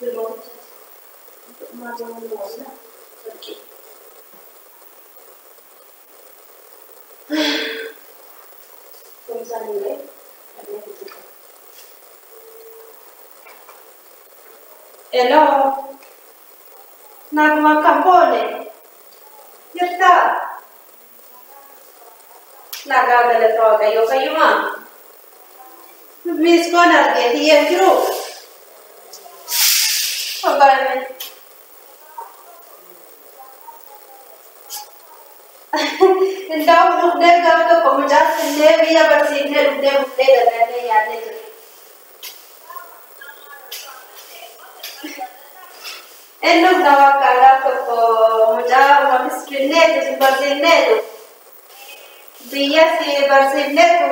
بالموت ما جمعنا ولا تركي كم سنة ليه أنا كنت hello naguma kampone jirta nagagala tawa kayo kayo ma miss ko na argenti yan kiro pagbalame इंदाव रुकने का तो कमुजा सिंधे भी या बरसीने रुकने रुकने करने यादें जो इन्हों दवा काला तो कमुजा वापिस सिंधे तो बरसीने तो बिया से बरसीने तो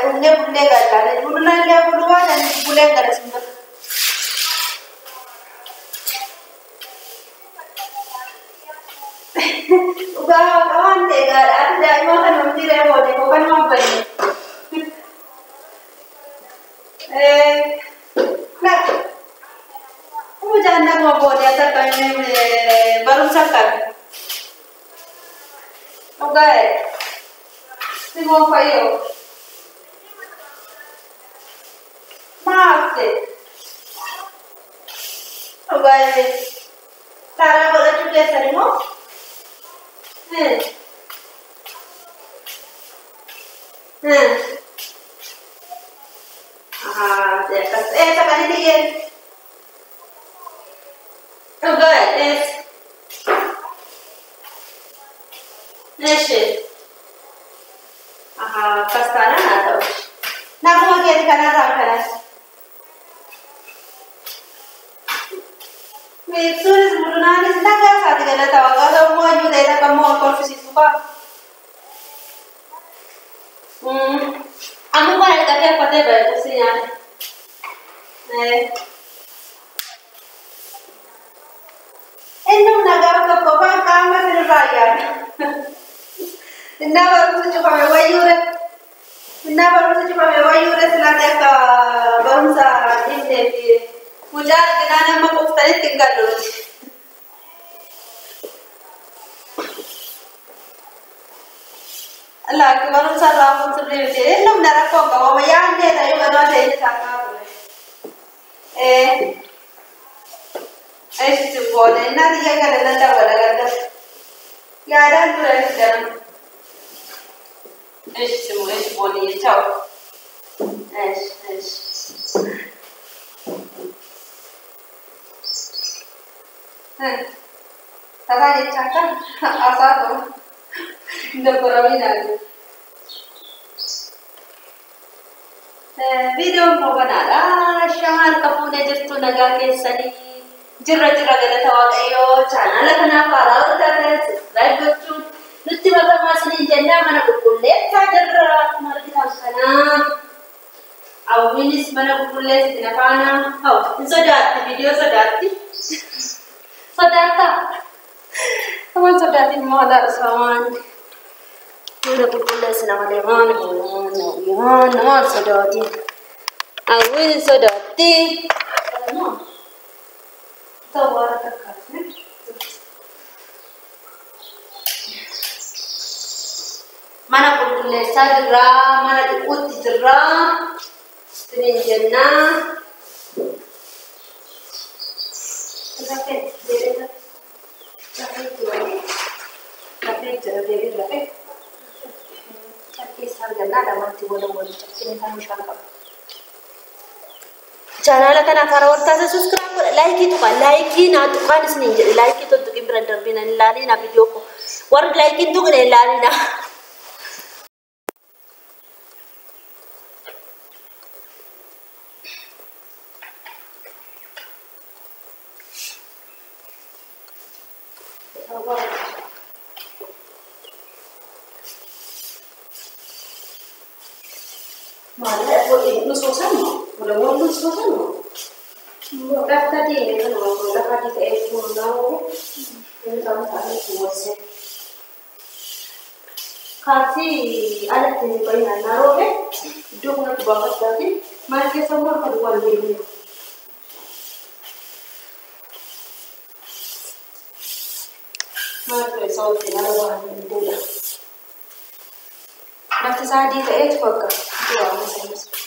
रुकने रुकने करना है रुकना ले बुलवा जाने बुले कर Shinde kawan tega ada dari makan nanti rewon itu kan apa ini nah kamu jangan mau boleh ada kan baru sakar oke si mau apa yo maaf deh oke cara boleh juga sering mau Sekarang ini dia. Oh, good. Yes. Neshi. Kastana atau? Nak mau kiat kana rakana. Mesur sebelumnya ni naga sahaja kalau tahu kalau mau juga dah kamu konfesi suka. Amu mana kita pakai berapa sih ya? Enam naga apa kamu terbayar? Inna baru cuma mewayurat, selada ka bangsa ini pujar dengan nama kuftai tinggal dulu. Allah kebaru sarah pun sebelum itu, enam darah kau kau bayar deh, tapi baru ada ini sama boleh. Itu boleh, nanti yang kalau nanti boleh kan? Ya ada tu ada. Itu boleh, ciao. Tadi cakap asal tu, dah beramai lagi. Video mau benar, syar kapune jitu naga kesani, jira gala tawa kayo, channel kana para utar subscribe gochu, nutti baga masini jenna mana kulle sajar mar kita sana, awinis mana kulle sina kana, sodati video sodati, teman sodati mau ada saman. Udah kumpulnya senang lemon, lemon sedoti, awin sedoti, kalau tawar terkasih, mana kumpulnya sadra, mana diuti dra, seninjana, Rafi. Kisah jangan ada mati bodoh ini kan misalkan channel kan akar warta subscribe like itu kan nah tu kan sini jadi like itu untuk ibrandar binan lali na video ko war like itu kan lali na Malah aku itu susahnya, udah susahnya. Udah tadi ini kan udah tadi ke itu mau, ini kamu tadi kuasnya. Kasih alat ini banyak naruh deh, dua banget tadi, malah semua kedua lebih. ما تقول صوتي أنا واحد من دولة نفس عادي تأتي فوقك دوا مثلا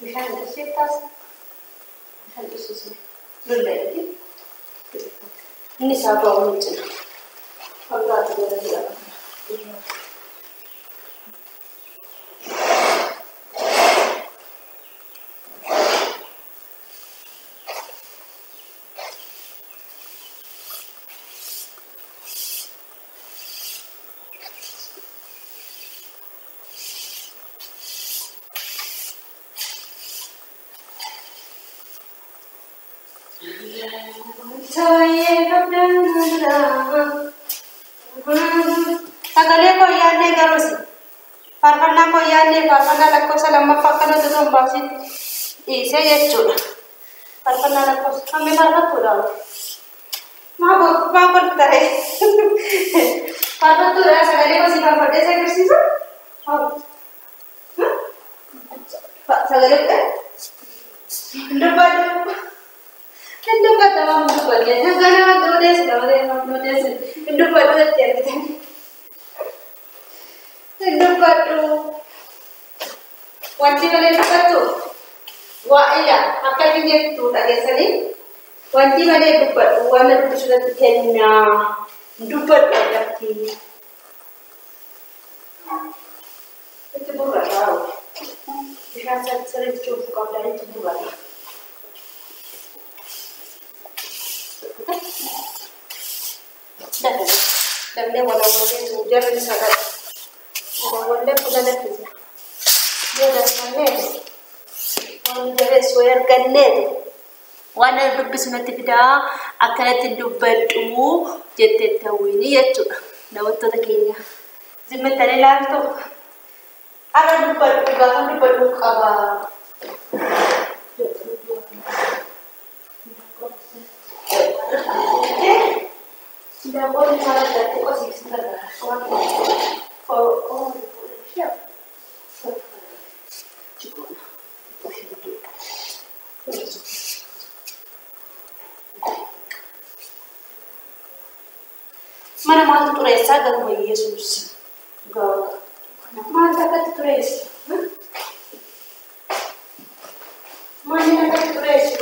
مشان الشيء تاس مشان الشيء لولادي النساء بعضهم جنا الله تبارك Sagale ko yanne garosi parpanna ko yanne parpanna lakko salama pakkana to basit ise yechuda parpanna lakko amme marha pura ma ko tare parpa to sagale ko sipa pade se kersi sa sagale ko ndubadu ndubadu ma ndubadu ne gana dodes ndubadu terkita ndubadu wanti male ndubadu wa ila akalinya tu tak gesali wanti male ndubadu wana sudah tenna ndubadu lagi itu bukan tahu bisa sering cukup dari itu bukan dah wala ujar ni sangat wala pula dah tu dia dah sangat wala dah soyar kanne wana dubbi sunati bida akalat dubbadu jette tawini yattu nawatto takenya zimmetale lanto ara dubbadu ga kan dubbadu qaba sudah boleh salah satu osik sebentar. Oh, siap. Cukup. Mana mau tu resa dan mau Yesus. Gak. Mana tak tu resa? Mana tak tu resa?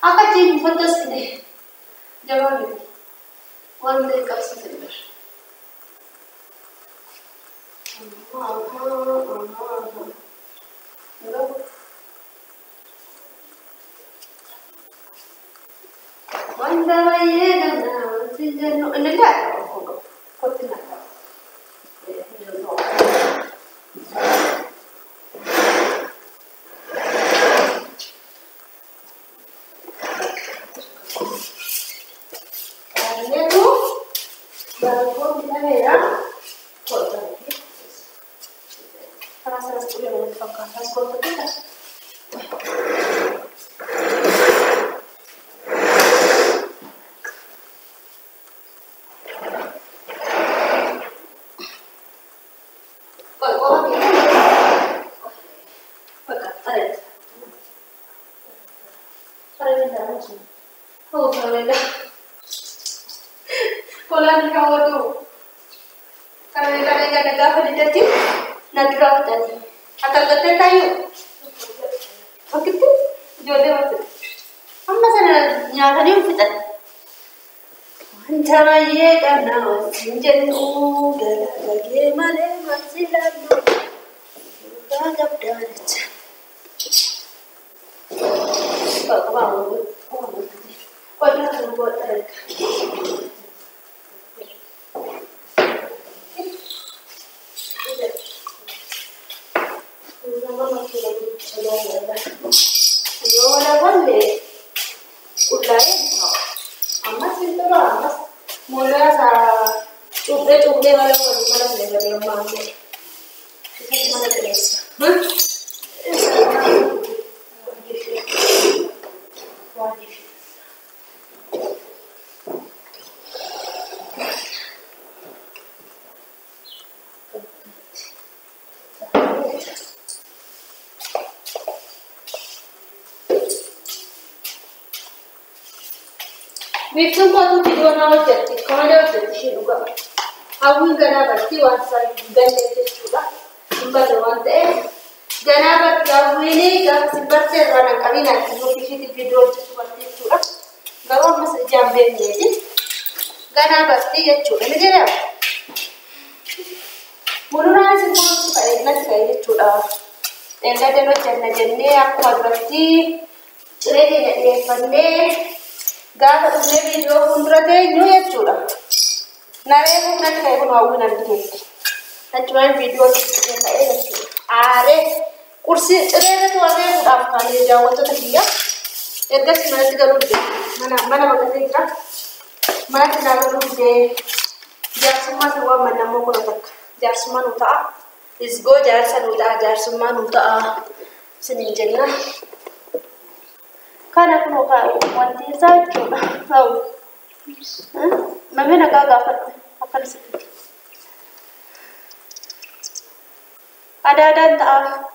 Apa تيجي مفتش كده جوابي وين ده كبسة البر وين ده يجينا تيجي إن لا كنت نعم Pola dikawadu, karena negara pendidikan negara tadi, akan tertayu, begitu, jodoh waktu, amma sana nyata ni kita, antara ye karena sinjen udah lagi mana masih lalu, kagak darat, kau mau, kau nak buat apa? Yo la vale, ulai no, amma sintoro amma mola sa chubbe wala lebih yang mana, kita mana terasa, Victim को video ना हो जाती, कौन ले जाती है लोगा, अभी गना बत्ती वांसा गन लेते चुरा, इनका जवान ते गना बत्ती अभी नहीं का सिंपल से रना कभी ना किसी किसी की video जिस बत्ती चुरा, गवाह में से जाम्बे नहीं थी, गना बत्ती ये चुरा नहीं जरा, मुरुना से कहीं चुरा, एंगा जनो जन्ने आपको बत्ती चुरे के पन्ने गाता तुमने वीडियो कुंडरते न्यू ये चूड़ा नरे को नट है को आउ नट के नचवान वीडियो के है आरे कुर्सी रे तो आगे उड़ा खाली जाओ तो तकिया एक दस मिनट करो दे मना बगते का मना के डालो दे जासुमा हुआ मना मो को तक जासुमा उता इस गो जारसन उता जासुमा उता सनिजना Karena aku nak wanti saja, tahu? Mama nak agak akan sedikit. Ada tak?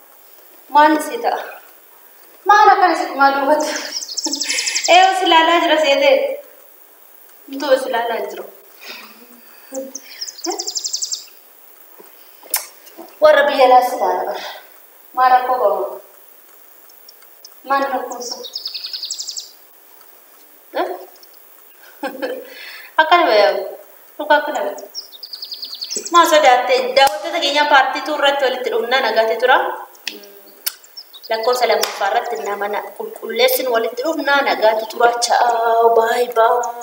Mana sih tak? Mana kan sih malu buat? Usilala jelas ini. Itu usilala jelas. Warna biasa saja. Marah kau bawa. Mana kau sah? Akan bayar, luka akan bayar. Masa date, dawat itu kayaknya party turret walit rumna naga itu ram. Lakon salam parat nama nak kulesin walit rumna naga itu raca bye bye.